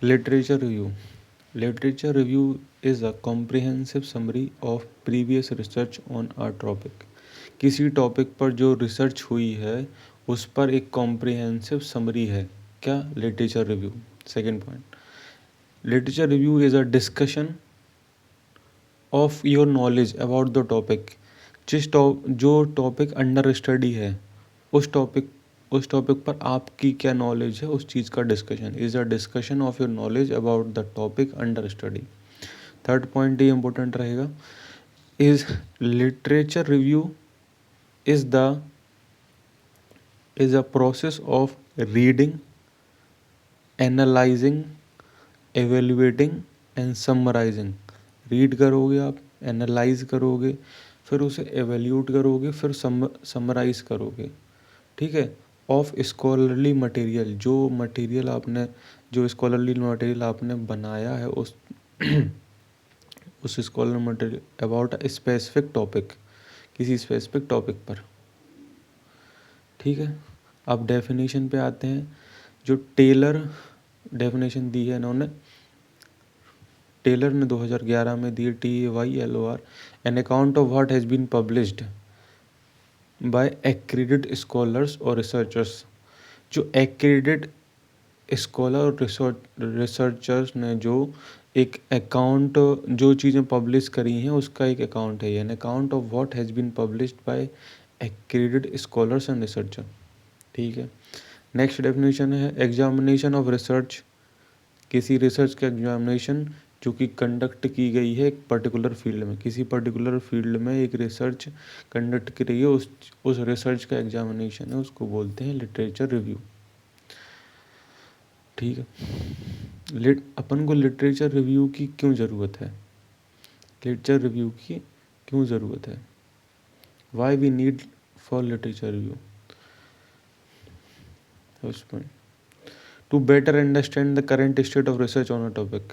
Literature review. Literature review is a comprehensive summary of previous research on a topic. किसी topic पर जो research हुई है उस पर एक कॉम्प्रिहेंसिव समरी है क्या literature review. Second point, literature review is a discussion of your knowledge about the topic. जो टॉपिक अंडर स्टडी है उस टॉपिक पर आपकी क्या नॉलेज है उस चीज़ का discussion is a discussion of your knowledge about the topic under study. Third point ये इंपॉर्टेंट रहेगा, is literature review is a process of reading, analyzing, evaluating and summarizing. Read करोगे आप, एनालाइज करोगे, फिर उसे एवेल्यूट करोगे, फिर समराइज करोगे. ठीक है. ऑफ स्कॉलरली मटेरियल, जो स्कॉलरली मटेरियल आपने बनाया है उस scholar material about a specific topic, किसी स्पेसिफिक टॉपिक पर. ठीक है. अब डेफिनेशन पे आते हैं. जो टेलर डेफिनेशन दी है इन्होंने, टेलर ने 2011 में दी, TAYLOR, an account of what has been published by accredited scholars और रिसर्चर्स. जो एक्रेडिटेड स्कॉलर और रिसर्चर्स ने जो एक अकाउंट, जो चीज़ें पब्लिश करी हैं उसका एक अकाउंट है. An account of what has been published by accredited scholars and researcher. ठीक है. नेक्स्ट डेफिनेशन है एग्जामिनेशन ऑफ रिसर्च. किसी रिसर्च का एग्जामिनेशन जो कि कंडक्ट की गई है एक पर्टिकुलर फील्ड में, किसी पर्टिकुलर फील्ड में एक रिसर्च कंडक्ट की रही है, उस रिसर्च का एग्जामिनेशन है, उसको बोलते हैं लिटरेचर रिव्यू. ठीक है. अपन को लिटरेचर रिव्यू की क्यों ज़रूरत है, लिटरेचर रिव्यू की क्यों ज़रूरत है, why we need for literature review. First point, to better understand the current state of research on a topic.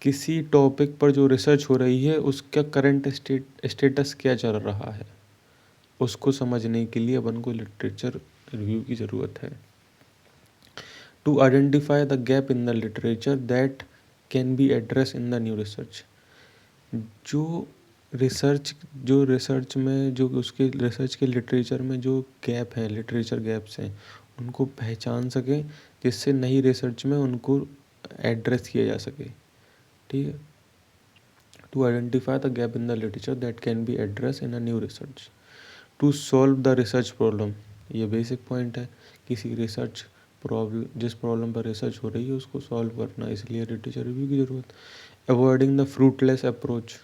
किसी टॉपिक पर जो रिसर्च हो रही है उसका करंट स्टेटस क्या चल रहा है, उसको समझने के लिए अपन को लिटरेचर रिव्यू की ज़रूरत है. To identify the gap in the literature that can be address in the new research. जो रिसर्च में जो उसके रिसर्च के लिटरेचर में जो गैप हैं, लिटरेचर गैप्स हैं, उनको पहचान सकें जिससे नई रिसर्च में उनको एड्रेस किया जा सके. ठीक है. To identify the gap in the literature that can be address in a new research. To solve the research problem, ये बेसिक पॉइंट है. किसी रिसर्च प्रॉब्लम, जिस प्रॉब्लम पर रिसर्च हो रही है उसको सॉल्व करना, इसलिए लिटरेचर रिव्यू की ज़रूरत. Avoiding the fruitless approach.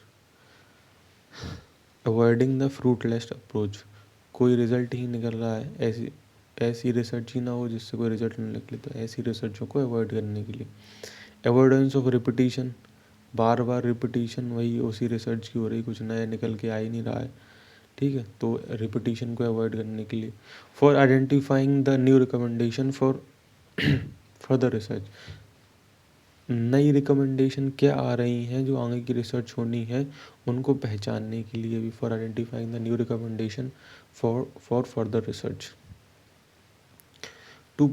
Avoiding the fruitless approach, कोई रिजल्ट ही निकल रहा है, ऐसी रिसर्च ही ना हो जिससे कोई रिजल्ट नहीं निकले, तो ऐसी रिसर्चों को अवॉइड करने के लिए. Avoidance of repetition, bar bar repetition वही उसी रिसर्च की हो रही, कुछ नया निकल के आ ही नहीं रहा है. ठीक है. तो रिपीटिशन को अवॉइड करने के लिए. For identifying the new recommendation for further research, नई रिकमेंडेशन क्या आ रही हैं जो आगे की रिसर्च होनी है उनको पहचानने के लिए भी. For identifying the new recommendation for further research. To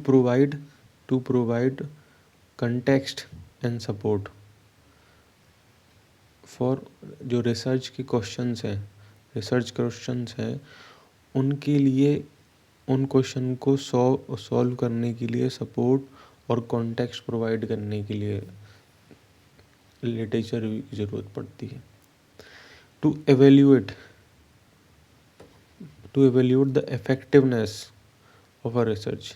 provide context and support. For जो रिसर्च के क्वेश्चंस हैं उनके लिए, उन क्वेश्चन को सॉल्व करने के लिए सपोर्ट और कॉन्टेक्स्ट प्रोवाइड करने के लिए लिटरेचर रिव्यू की ज़रूरत पड़ती है. To evaluate the effectiveness of a research.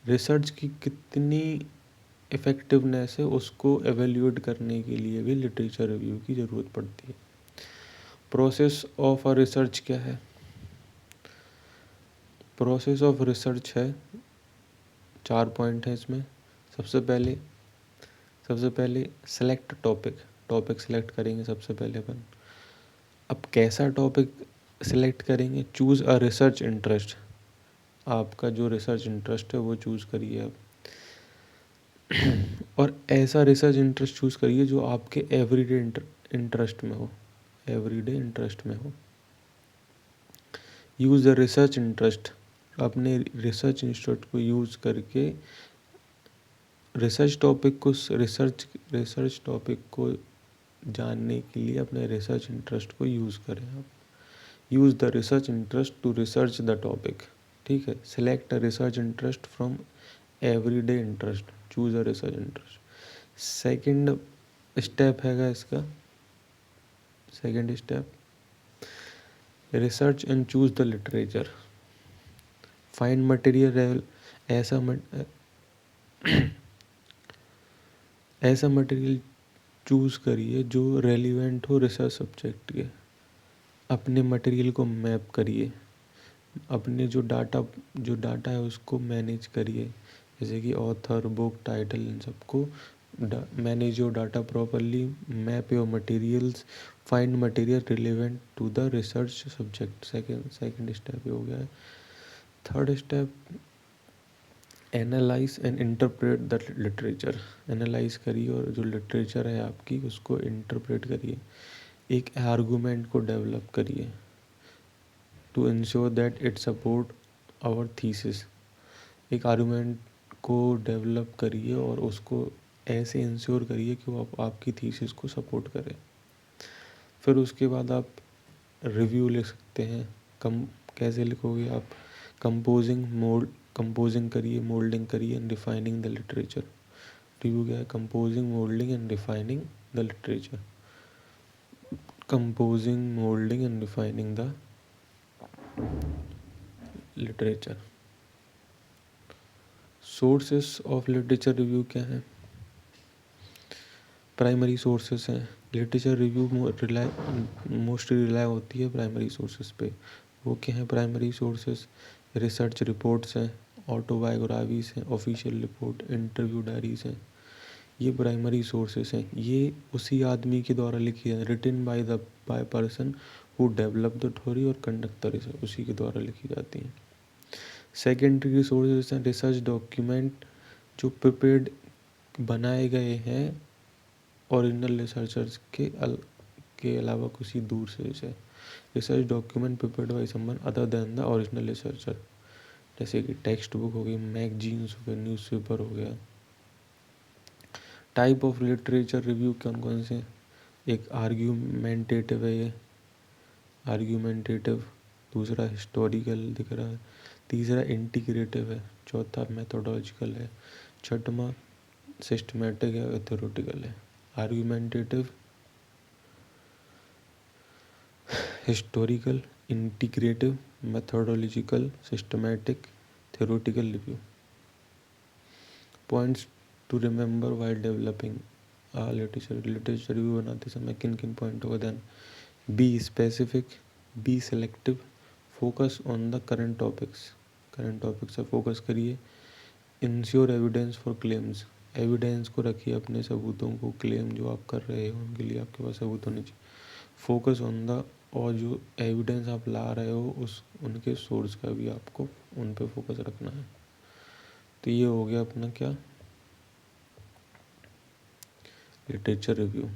Research की कितनी इफ़ेक्टिवनेस है उसको एवेल्यूएट करने के लिए भी लिटरेचर रिव्यू की ज़रूरत पड़ती है. प्रोसेस ऑफ अ रिसर्च क्या है, प्रोसेस ऑफ रिसर्च है, 4 पॉइंट है इसमें. सबसे पहले सेलेक्ट टॉपिक सेलेक्ट करेंगे सबसे पहले अपन. अब कैसा टॉपिक सेलेक्ट करेंगे, चूज़ अ रिसर्च इंटरेस्ट. आपका जो रिसर्च इंटरेस्ट है वो चूज़ करिए आप, और ऐसा रिसर्च इंटरेस्ट चूज़ करिए जो आपके एवरीडे इंटरेस्ट में हो. यूज़ द रिसर्च इंटरेस्ट, अपने रिसर्च इंटरेस्ट को यूज़ करके रिसर्च टॉपिक को जानने के लिए अपने रिसर्च इंटरेस्ट को यूज़ करें आप। Use the research interest to research the topic. ठीक है। Select a research interest from everyday interest. Choose a research interest. Second step हैगा इसका। Second step, research and choose the literature. Find material ऐसा material choose करिए जो relevant हो research subject के। अपने मटेरियल को मैप करिए, अपने जो डाटा है उसको मैनेज करिए, जैसे कि ऑथर, बुक टाइटल, इन सबको manage your data properly, map your materials, find material relevant to the research subject. Second step हो गया है। Third step, analyse and interpret the literature. Analyse करिए और जो लिटरेचर है आपकी उसको इंटरप्रेट करिए। एक आर्गूमेंट को डेवलप करिए to ensure that it support our thesis. एक आर्गूमेंट को डेवलप करिए और उसको ऐसे इंश्योर करिए कि वो आपकी थीसिस को सपोर्ट करे। फिर उसके बाद आप रिव्यू लिख सकते हैं। कैसे लिखोगे आप? कंपोजिंग करिए, मोल्डिंग करिए and defining the literature. Review क्या है? Composing, moulding and defining the literature. Composing, moulding and defining the literature. Sources of literature review क्या है? प्राइमरी सोर्सेस हैं। लिटरेचर रिव्यू मोस्टली रिलाई होती है प्राइमरी सोर्सेस पे। वो क्या है प्राइमरी सोर्सेस? रिसर्च रिपोर्ट्स हैं, ऑटोबायोग्राफीज हैं, ऑफिशियल रिपोर्ट, इंटरव्यू डायरीज हैं। ये प्राइमरी सोर्सेस हैं। ये उसी आदमी के द्वारा लिखी है, written by person who develop the theory और कंडक्ट द रिसर्च, उसी के द्वारा लिखी जाती हैं। सेकेंडरी सोर्सेस हैं रिसर्च डॉक्यूमेंट, जो प्रिपेयर्ड बनाए गए हैं ओरिजिनल रिसर्चर्स के अलावा किसी दूर से। Research document prepared by someone other than the original researcher, जैसे कि टेक्स्ट बुक हो गई, मैगजीन्स हो गए, न्यूज़पेपर हो गया। टाइप ऑफ लिटरेचर रिव्यू कौन कौन से? एक आर्ग्यूमेंटेटिव है, ये आर्ग्यूमेंटेटिव। दूसरा हिस्टोरिकल दिख रहा है। तीसरा इंटीग्रेटिव है। चौथा मेथोडोलॉजिकल है। छठवां सिस्टमैटिक है, थ्योरेटिकल है। Argumentative, historical, integrative, methodological, systematic, theoretical review. Points to remember while developing literature review बनाते समय किन किन पॉइंटों का ध्यान? Be specific, be selective, focus on the current topics से फोकस करिए। Ensure evidence for claims, evidence को रखिए अपने सबूतों को। क्लेम जो आप कर रहे हो उनके लिए आपके पास सबूत होने चाहिए। फोकस ऑन द, और जो एविडेंस आप ला रहे हो उनके सोर्स का भी आपको उन पे फोकस रखना है। तो ये हो गया अपना क्या, लिटरेचर रिव्यू।